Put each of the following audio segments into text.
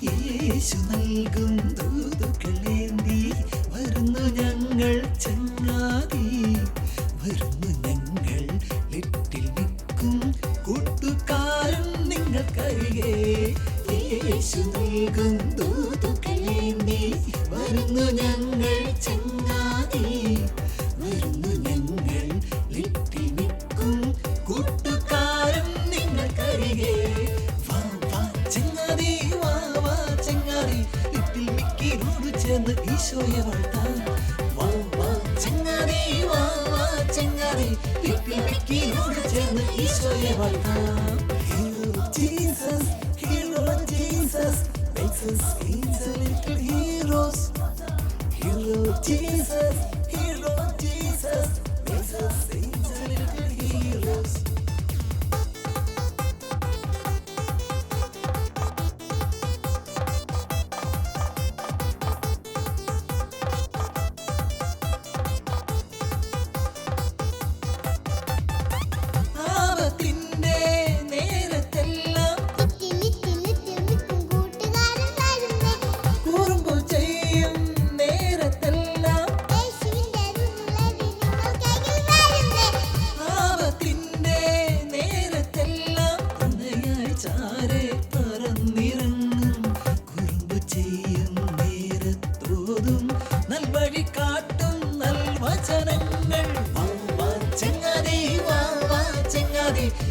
യേശു നൽകും ദൂതുകളേന്തി വരുന്നു ഞങ്ങൾ ചങ്ങാതി, വരുന്നു ഞങ്ങൾ ലിറ്റിൽ നിൽക്കും കൂട്ടുകാരൻ നിങ്ങൾക്കരികെ. യേശു നൽകും ദൂതുകളേന്തി വരുന്നു ഞങ്ങൾ ചങ്ങാതി, വരുന്നു ഞങ്ങൾ ലിറ്റിൽ നിൽക്കും കൂട്ടുകാരൻ നിങ്ങൾക്കരികെ. ഈശോയെ വാഴ്ത്താം, വാ വാ ചങ്ങാതി, വാ വാ ചങ്ങാതി, ലിറ്റിൽ മിക്കിയോട് ചേർന്ന് ഈശോയെ വാഴ്ത്താം. Hero Jesus, Hero Jesus, makes us into little heroes. Hero Jesus, Hero Jesus, makes us into little heroes.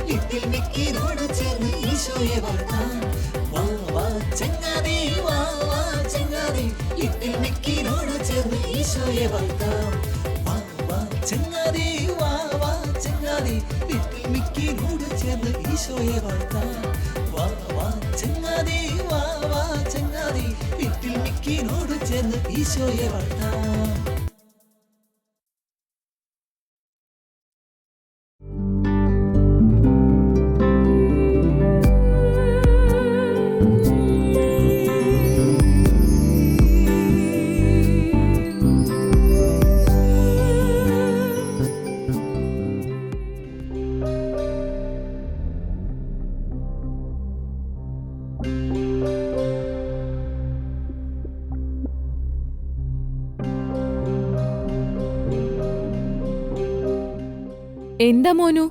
Little മിക്കിയോട് ചേർന്ന് ഈശോയെ വാഴ്ത്താം, വാ വാ ചങ്ങാതി, വാ വാ ചങ്ങാതി, ലിറ്റിൽ മിക്കിയോട് ചേർന്ന് ഈശോയെ വാഴ്ത്താം, വാ വാ ചങ്ങാതി, വാ വാ ചങ്ങാതി, ലിറ്റിൽ മിക്കിയോട് ചേർന്ന് ഈശോയെ വാഴ്ത്താം, വാ വാ ചങ്ങാതി, വാ വാ ചങ്ങാതി, ലിറ്റിൽ മിക്കിയോട് ചേർന്ന് ഈശോയെ വാഴ്ത്താം. എന്താ മോനു,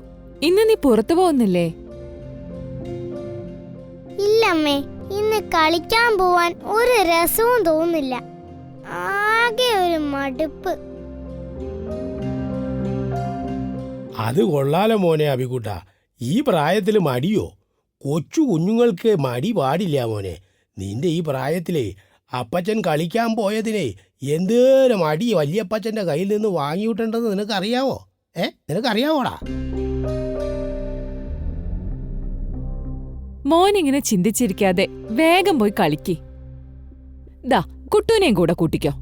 ഇന്ന് നീ പുറത്തു പോകുന്നില്ലേ? ഇല്ലമ്മേ, ഇന്ന് കളിക്കാൻ പോവാൻ ഒരു രസവും തോന്നുന്നില്ല. ആകെ ഒരു മടുപ്പ്. അത് കൊള്ളാലോ മോനെ അഭികുട്ട, ഈ പ്രായത്തിൽ മടിയോ? കൊച്ചു കുഞ്ഞുങ്ങൾക്ക് മടി പാടില്ല മോനെ. നിന്റെ ഈ പ്രായത്തിലേ അപ്പച്ചൻ കളിക്കാൻ പോയതിനെ എന്തേലും മടി വല്യപ്പച്ചൻ്റെ കയ്യിൽ നിന്ന് വാങ്ങിയിട്ടുണ്ടെന്ന് നിനക്കറിയാവോ? നിനക്കറിയാവോടാ? മോനിങ്ങനെ ചിന്തിച്ചിരിക്കാതെ വേഗം പോയി കളിക്ക്. ദാ കുട്ടൂനെയും കൂടെ കൂട്ടിക്കോ.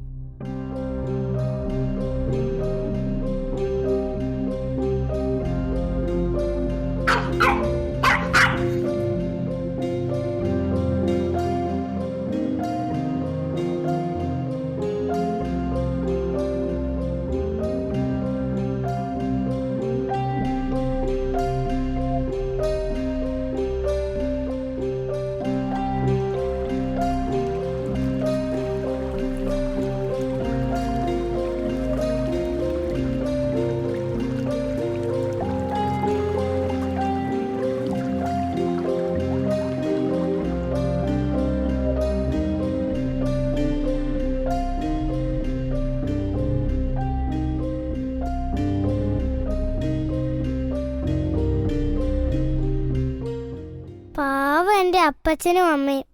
എന്റെ അപ്പച്ചനും അമ്മയും,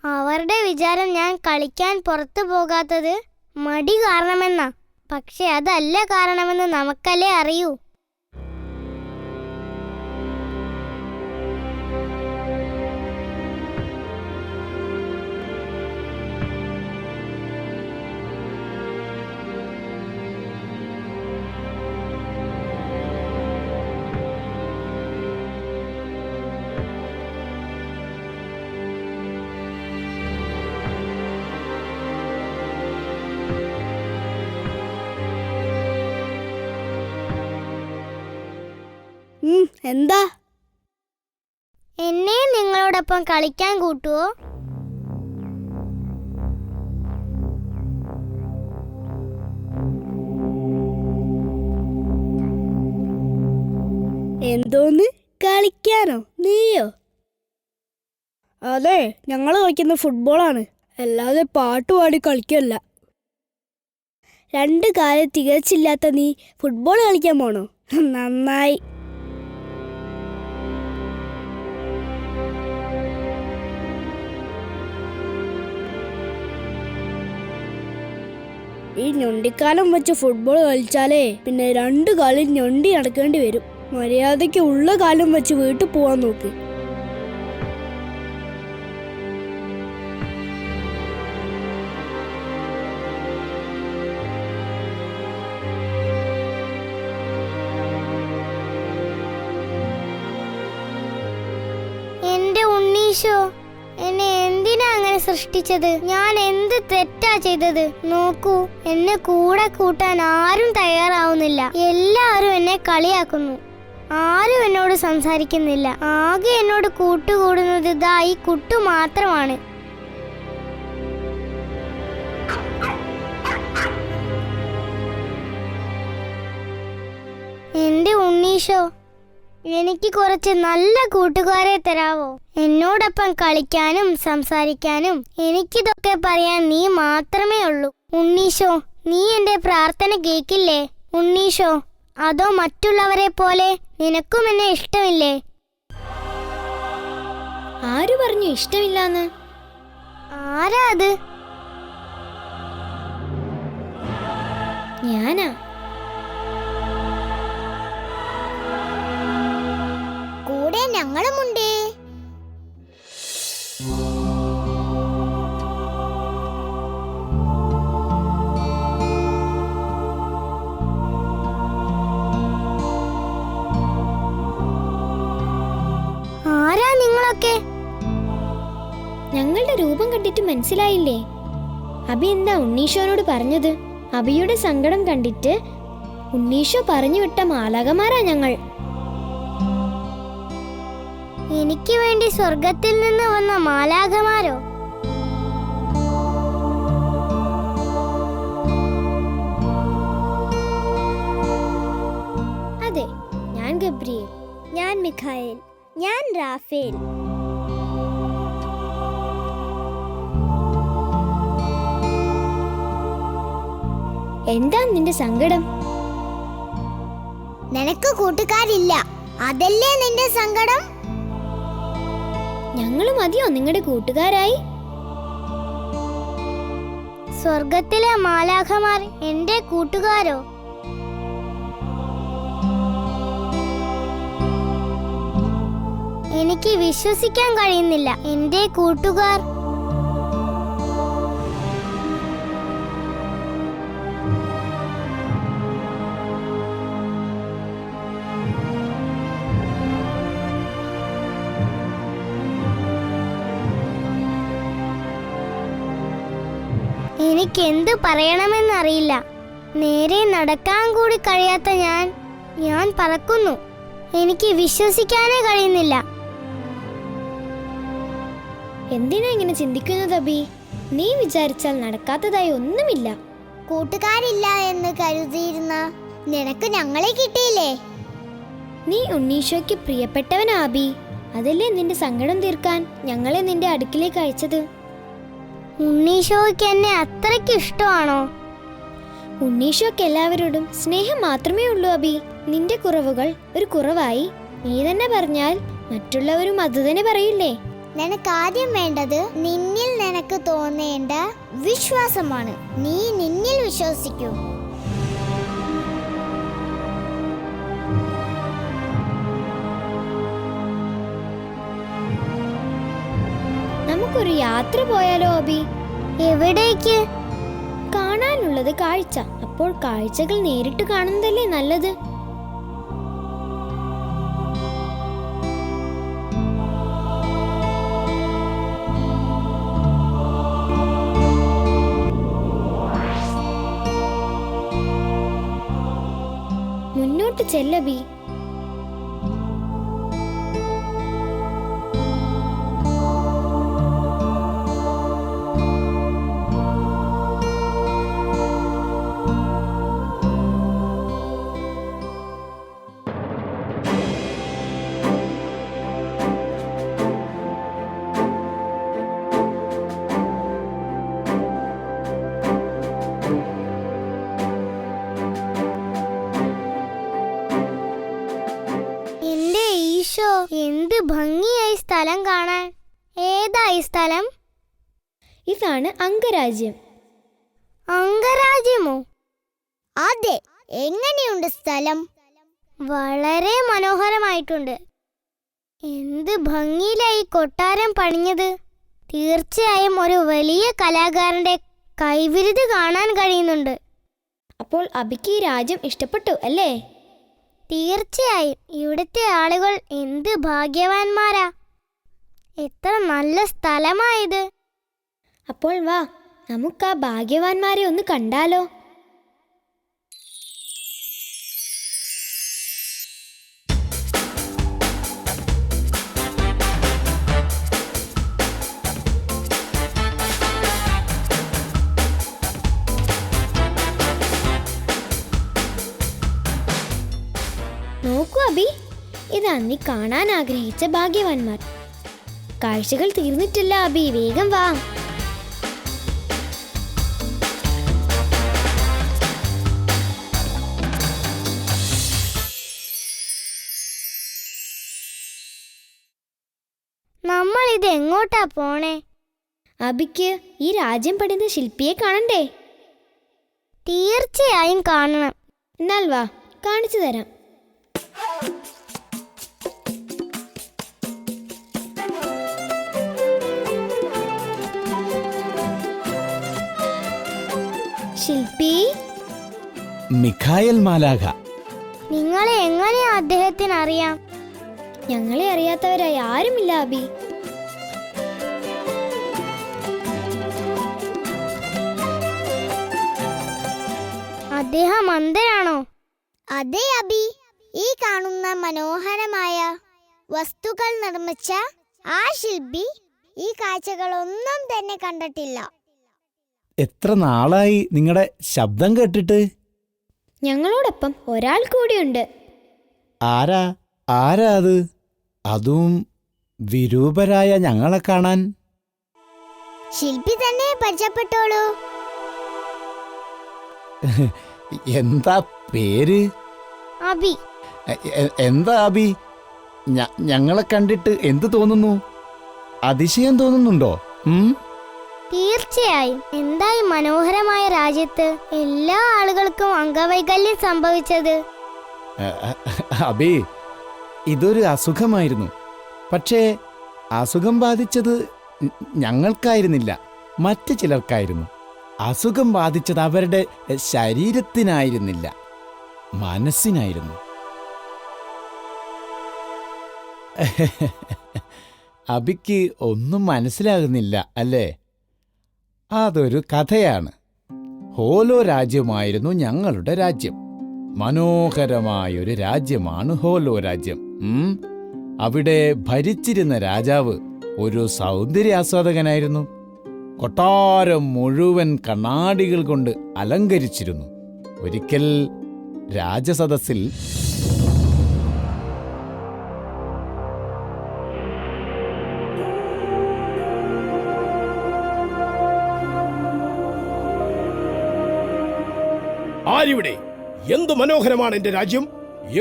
അവരുടെ വിചാരം ഞാൻ കളിക്കാൻ പുറത്തു പോകാത്തത് മടി കാരണമെന്നാ. പക്ഷെ അതല്ല കാരണമെന്ന് നമുക്കല്ലേ അറിയൂ. എന്താ? എന്നെ നിങ്ങളോടൊപ്പം കളിക്കാൻ കൂട്ടുവോ? എന്തോന്ന് കളിക്കാനോ? നീയോ? അതെ, ഞങ്ങൾ കളിക്കുന്ന ഫുട്ബോളാണ്, അല്ലാതെ പാട്ടുപാടി കളിക്കല്ല. 2 കാലം തികച്ചില്ലാത്ത നീ ഫുട്ബോൾ കളിക്കാൻ പോണോ? നന്നായി. ഈ ഞൊണ്ടിക്കാലം വെച്ച് ഫുട്ബോൾ കളിച്ചാലേ പിന്നെ 2 കാലം ഞൊണ്ടി നടക്കേണ്ടി വരും. മര്യാദയ്ക്ക് ഉള്ള കാലം വെച്ച് വീട്ടിൽ പോവാൻ നോക്ക്. എന്റെ ഉണ്ണീശോ, എന്നെ എന്തിനാ അങ്ങനെ സൃഷ്ടിച്ചത്? ഞാൻ എന്ത് തെറ്റാ ചെയ്തത്? നോക്കൂ, എന്നെ കൂടെ കൂട്ടാൻ ആരും തയ്യാറാവുന്നില്ല. എല്ലാവരും എന്നെ കളിയാക്കുന്നു. ആരും എന്നോട് സംസാരിക്കുന്നില്ല. ആകെ എന്നോട് കൂട്ടുകൂടുന്നത് ഇതാ ഈ കുട്ടു മാത്രമാണ്. എന്റെ ഉണ്ണീശോ, എനിക്ക് കുറച്ച് നല്ല കൂട്ടുകാരെ തരാവോ? എന്നോടൊപ്പം കളിക്കാനും സംസാരിക്കാനും എനിക്കിതൊക്കെ പറയാൻ നീ മാത്രമേ ഉള്ളൂ. ഉണ്ണീശോ, നീ എന്റെ പ്രാർത്ഥന കേൾക്കില്ലേ? ഉണ്ണീശോ, അതോ മറ്റുള്ളവരെ പോലെ നിനക്കും എന്നെ ഇഷ്ടമില്ലേ? ആര് പറഞ്ഞു ഇഷ്ടമില്ലാന്ന്? ആരാ അത്? ഞാനാ. കൂടെ ഞങ്ങളുമുണ്ട്. ആരാ നിങ്ങളൊക്കെ? ഞങ്ങളുടെ രൂപം കണ്ടിട്ട് മനസ്സിലായില്ലേ? അബി എന്താ ഉണ്ണീഷോനോട് പറഞ്ഞത്? അബിയുടെ സങ്കടം കണ്ടിട്ട് ഉണ്ണീഷോ പറഞ്ഞു വിട്ട മാലാകമാരാ ഞങ്ങൾ. എനിക്ക് വേണ്ടി സ്വർഗത്തിൽ നിന്ന് വന്ന മാലാഖമാരോ? അതെ, ഞാൻ ഗബ്രിയേൽ, ഞാൻ മിഖായേൽ, ഞാൻ റാഫേൽ. എന്താ നിന്റെ സങ്കടം? നിനക്ക് കൂട്ടുകാരില്ല, അതല്ലേ നിന്റെ സങ്കടം? ഞങ്ങൾ മതിയോ നിങ്ങളുടെ കൂട്ടുകാരായി? സ്വർഗത്തിലെ മാലാഖമാർ എന്റെ കൂട്ടുകാരോ? എനിക്ക് വിശ്വസിക്കാൻ കഴിയുന്നില്ല. എന്റെ കൂട്ടുകാർ എനിക്ക് എന്ത് പറയണമെന്നറിയില്ല. നേരെ നടക്കാൻ കൂടി കഴിയാത്ത ഞാൻ പറക്കുന്നു. എനിക്ക് വിശ്വസിക്കാനേ കഴിയുന്നില്ല. എന്തിനാ ഇങ്ങനെ ചിന്തിക്കുന്നത് അബി? നീ വിചാരിച്ചാൽ നടക്കാത്തതായി ഒന്നുമില്ല. കൂട്ടുകാരില്ല എന്ന് കരുതിയിരുന്ന നിനക്ക് ഞങ്ങളെ കിട്ടിയില്ലേ? നീ ഉണ്ണീഷോയ്ക്ക് പ്രിയപ്പെട്ടവനാ അബി. അതല്ലേ നിന്റെ സങ്കടം തീർക്കാൻ ഞങ്ങളെ നിന്റെ അടുക്കിലേക്ക് അയച്ചത്. ഉണ്ണീഷോയ്ക്ക് എന്നെ അത്രയ്ക്ക് ഇഷ്ടമാണോ? ഉണ്ണീഷോയ്ക്ക് എല്ലാവരോടും സ്നേഹം മാത്രമേ ഉള്ളൂ അബി. നിന്റെ കുറവുകൾ ഒരു കുറവായി നീ തന്നെ പറഞ്ഞാൽ മറ്റുള്ളവരും അത് തന്നെ പറയില്ലേ? നിനക്ക് ആദ്യം വേണ്ടത് നിന്നിൽ നിനക്ക് തോന്നേണ്ട വിശ്വാസമാണ്. നീ നിന്നിൽ വിശ്വസിക്കൂ. നമുക്കൊരു യാത്ര പോയാലോ അബി? എവിടേക്ക്? കാണാനുള്ളത് കാഴ്ച. അപ്പോൾ കാഴ്ചകൾ നേരിട്ട് കാണുന്നതല്ലേ നല്ലത്. മുന്നോട്ട് ചെല്ലബി. സ്ഥലം കാണാൻ. ഏതാ ഈ സ്ഥലം? ഇതാണ് അംഗരാജ്യം. അംഗരാജ്യമോ? അതെ. എങ്ങനെയുണ്ട് സ്ഥലം? വളരെ മനോഹരമായിട്ടുണ്ട്. എന്ത് ഭംഗിയിലായി കൊട്ടാരം പണിഞ്ഞത്. തീർച്ചയായും ഒരു വലിയ കലാകാരന്റെ കൈവിരുത് കാണാൻ കഴിയുന്നുണ്ട്. അപ്പോൾ അബിക്ക് ഈ രാജ്യം ഇഷ്ടപ്പെട്ടു അല്ലേ? തീർച്ചയായും. ഇവിടുത്തെ ആളുകൾ എന്ത് ഭാഗ്യവാന്മാരാ. എത്ര നല്ല സ്ഥലമായത്. അപ്പോൾ വാ, നമുക്ക് ആ ഭാഗ്യവാന്മാരെ ഒന്ന് കണ്ടാലോ? നോക്കൂ അബി, ഇതാ നീ കാണാൻ ആഗ്രഹിച്ച ഭാഗ്യവാന്മാർ. കാഴ്ചകൾ തീർന്നിട്ടില്ല അബി, വേഗം വാ. നമ്മൾ ഇത് എങ്ങോട്ടാ പോണേ? അബിക്ക് ഈ രാജ്യം പണിത ശില്പിയെ കാണണ്ടേ? തീർച്ചയായും കാണണം. എന്നാൽ വാ, കാണിച്ചു തരാം. ശില്പി, മിഖായൽ മാലാഖ. നിങ്ങളെ എങ്ങനെയാ അദ്ദേഹത്തിന് അറിയാം? ഞങ്ങളെ അറിയാത്തവരായി ആരുമില്ല അബി. അദ്ദേഹം അന്ധനാണോ? അതെ അബി. ഈ കാണുന്ന മനോഹരമായ വസ്തുക്കൾ നിർമ്മിച്ച ആ ശില്പി ഈ കാഴ്ചകളൊന്നും തന്നെ കണ്ടിട്ടില്ല. എത്ര നാളായി നിങ്ങളുടെ ശബ്ദം കേട്ടിട്ട്? ഞങ്ങളോടൊപ്പം ഒരാൾ കൂടിയുണ്ട്. ആരാ ആരാ അത്? അതും വിരൂപരായ ഞങ്ങളെ കാണാൻ. ശില്പി തന്നെ പരിചയപ്പെട്ടോളൂ. എന്താ പേര്? അബി. എന്താ അബി? ഞങ്ങളെ കണ്ടിട്ട് എന്ത് തോന്നുന്നു? അതിശയം തോന്നുന്നുണ്ടോ? തീർച്ചയായും. എന്തായി മനോഹരമായ രാജ്യത്ത് എല്ലാ ആളുകൾക്കും അംഗവൈകല്യം സംഭവിച്ചത്? അബി, ഇതൊരു അസുഖമായിരുന്നു. പക്ഷേ അസുഖം ബാധിച്ചത് ഞങ്ങൾക്കായിരുന്നില്ല, മറ്റു ചിലർക്കായിരുന്നു. അസുഖം ബാധിച്ചത് അവരുടെ ശരീരത്തിനായിരുന്നില്ല, മനസ്സിനായിരുന്നു. അബിക്ക് ഒന്നും മനസ്സിലാകുന്നില്ല അല്ലേ? അതൊരു കഥയാണ്. ഹോലോ രാജ്യമായിരുന്നു ഞങ്ങളുടെ രാജ്യം. മനോഹരമായൊരു രാജ്യമാണ് ഹോലോ രാജ്യം. അവിടെ ഭരിച്ചിരുന്ന രാജാവ് ഒരു സൗന്ദര്യാസ്വാദകനായിരുന്നു. കൊട്ടാരം മുഴുവൻ കണ്ണാടികൾ കൊണ്ട് അലങ്കരിച്ചിരുന്നു. ഒരിക്കൽ രാജസദസ്സിൽ ആരിവിടെ? എന്തു മനോഹരമാണ് എന്റെ രാജ്യം!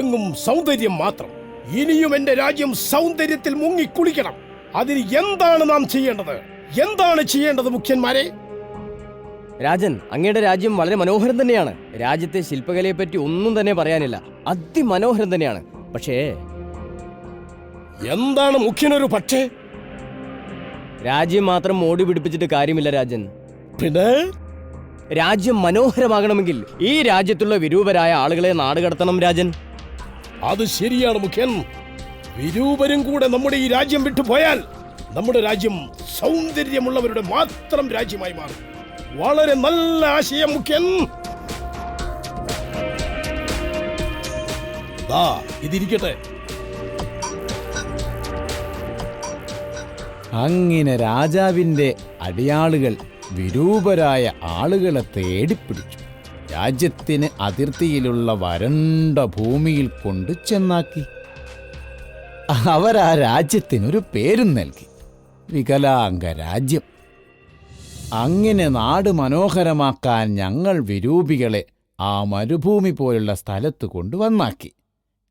എങ്ങും സൗന്ദര്യം മാത്രം. ഇനിയും എന്റെ രാജ്യം സൗന്ദര്യത്തിൽ മുങ്ങിക്കുളിക്കണം. അതിന് എന്താണ് നാം ചെയ്യേണ്ടത്? എന്താണ് ചെയ്യേണ്ടത് മുഖ്യന്മാരെ? രാജൻ, അങ്ങയുടെ രാജ്യം വളരെ മനോഹരം തന്നെയാണ്. രാജ്യത്തെ ശില്പകലയെ പറ്റി ഒന്നും തന്നെ പറയാനില്ല. അതിമനോഹരം തന്നെയാണ്. പക്ഷേ എന്താണ് മുഖ്യനൊരു പക്ഷേ? രാജ്യം മാത്രം മോടി പിടിപ്പിച്ചിട്ട് കാര്യമില്ല രാജൻ. പിന്നെ രാജ്യം മനോഹരമാകണമെങ്കിൽ ഈ രാജ്യത്തുള്ള വിരൂപരായ ആളുകളെ നാടുകടത്തണം രാജൻ. അത് ശരിയാണ് മുഖ്യൻ. വിരൂപരും കൂടെ നമ്മുടെ ഈ രാജ്യം വിട്ടുപോയാൽ നമ്മുടെ രാജ്യം സൗന്ദര്യമുള്ളവരുടെ മാത്രം രാജ്യമായി മാറും. വളരെ നല്ല ആശയം മുഖ്യൻ. ഇതിരിക്കട്ടെ. അങ്ങനെ രാജാവിൻ്റെ അടിയാളുകൾ വിരൂപരായ ആളുകളെ തേടിപ്പിടിച്ചു. രാജ്യത്തിന് അതിർത്തിയിലുള്ള വരണ്ട ഭൂമിയിൽ കൊണ്ട് ചെന്നാക്കി. അവരാ രാജ്യത്തിനൊരു പേരും നൽകി, വികലാംഗ രാജ്യം. അങ്ങനെ നാട് മനോഹരമാക്കാൻ ഞങ്ങൾ വിരൂപികളെ ആ മരുഭൂമി പോലുള്ള സ്ഥലത്ത് കൊണ്ടുവന്നാക്കി.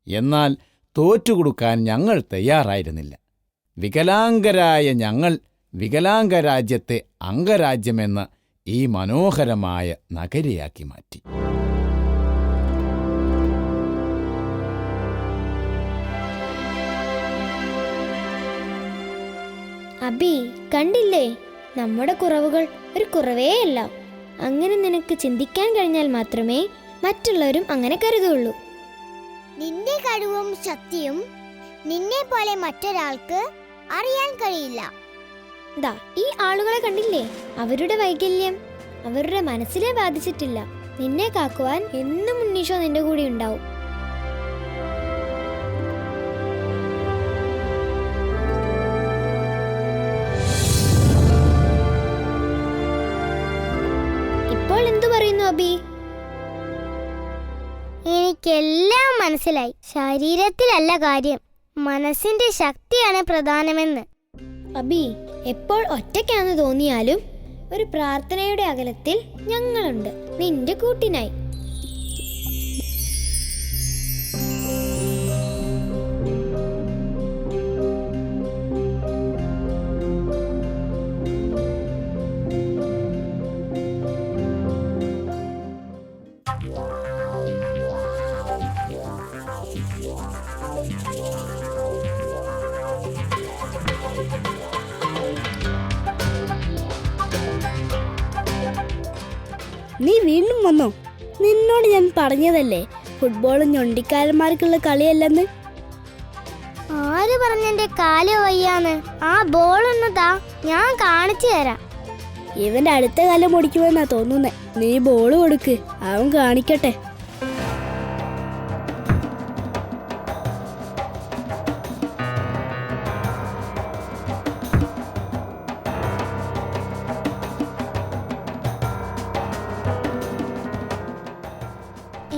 എന്നാൽ തോറ്റുകൊടുക്കാൻ ഞങ്ങൾ തയ്യാറായിരുന്നില്ല. വികലാംഗരായ ഞങ്ങൾ വികലാംഗരാജ്യത്തെ അംഗരാജ്യമെന്ന് ഈ മനോഹരമായ നഗരിയാക്കി മാറ്റി. അബി, കണ്ടില്ലേ, നമ്മുടെ കുറവുകൾ ഒരു കുറവേയല്ല. അങ്ങനെ നിനക്ക് ചിന്തിക്കാൻ കഴിഞ്ഞാൽ മാത്രമേ മറ്റുള്ളവരും അങ്ങനെ കരുതുള്ളൂ. നിന്റെ കഴിവും ശക്തിയും നിന്നെ പോലെ മറ്റൊരാൾക്ക് അറിയാൻ കഴിയില്ല. ദാ ഈ ആളുകളെ കണ്ടില്ലേ, അവരുടെ വൈകല്യം അവരുടെ മനസ്സിനെ ബാധിച്ചിട്ടില്ല. നിന്നെ കാക്കുവാൻ എന്നും ഉണ്ണീശോ നിന്റെ കൂടെ ഉണ്ടാവും. ഇപ്പോൾ എന്തു പറയുന്നു അബി? എനിക്കെല്ലാം മനസ്സിലായി. ശരീരത്തിലല്ല കാര്യം, മനസ്സിന്റെ ശക്തിയാണ് പ്രധാനമെന്ന്. അബി, എപ്പോൾ ഒറ്റയ്ക്കാന്ന് തോന്നിയാലും ഒരു പ്രാർത്ഥനയുടെ അകലത്തിൽ ഞങ്ങളുണ്ട് നിന്റെ കൂട്ടിനായി. നീ വീണ്ടും വന്നോ? നിന്നോട് ഞാൻ പറഞ്ഞതല്ലേ ഫുട്ബോളും ഞൊണ്ടിക്കാരന്മാർക്കുള്ള കളിയല്ലെന്ന്. ആര് പറഞ്ഞെന്റെ കാല് വയ്യാന്ന്? ആ ബോളൊന്ന് താ, ഞാൻ കാണിച്ചു തരാം. ഇവന്റെ അടുത്ത കാലം ഓടിക്കുമെന്നാ തോന്നുന്നേ. നീ ബോള് കൊടുക്ക്, അവൻ കാണിക്കട്ടെ.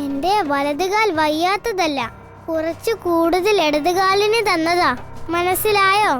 എന്റെ വലതുകാൽ വയ്യാത്തതല്ല, കുറച്ചു കൂടുതൽ ഇടതുകാലിന് തന്നതാ. മനസ്സിലായോ?